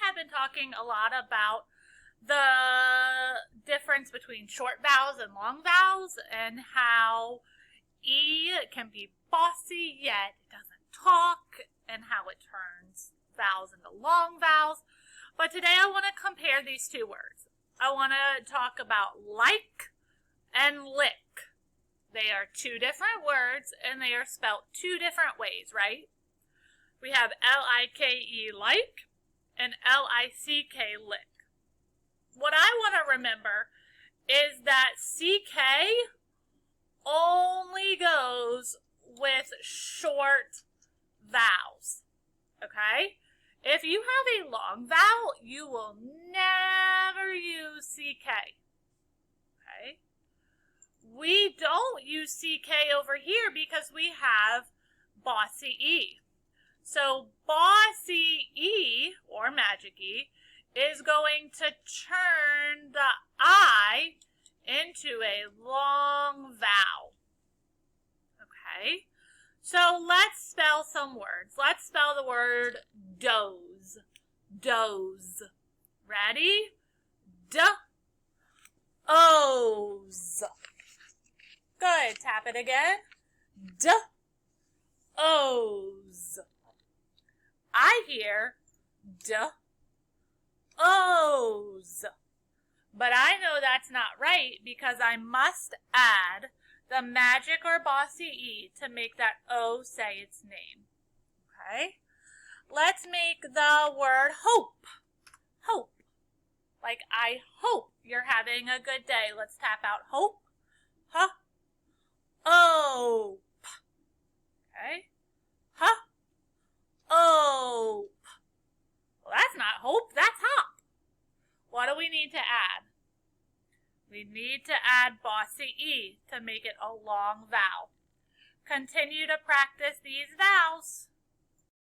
have been talking a lot about the difference between short vowels and long vowels and how E can be bossy yet it doesn't talk and how it turns vowels into long vowels. But today I want to compare these two words. I want to talk about like and lick. They are two different words and they are spelled two different ways, right? We have L-I-K-E like and L-I-C-K lick. What I want to remember is that C-K only goes with short vowels, okay? If you have a long vowel, you will never use CK, okay? We don't use CK over here because we have bossy E. So bossy E, or magic E, is going to turn the I into a long vowel, okay? So let's spell some words. Let's spell the word doze. Doze. Ready? D-o's. Good. Tap it again. D-o's. I hear D-o's. But I know that's not right because I must add the magic or bossy E to make that O say its name. Okay? Let's make the word hope. Hope. Like I hope you're having a good day. Let's tap out hope. Huh. Ope. Okay? Huh. Ope. Well, that's not hope, that's hop. What do we need to add? We need to add bossy E to make it a long vowel. Continue to practice these vowels.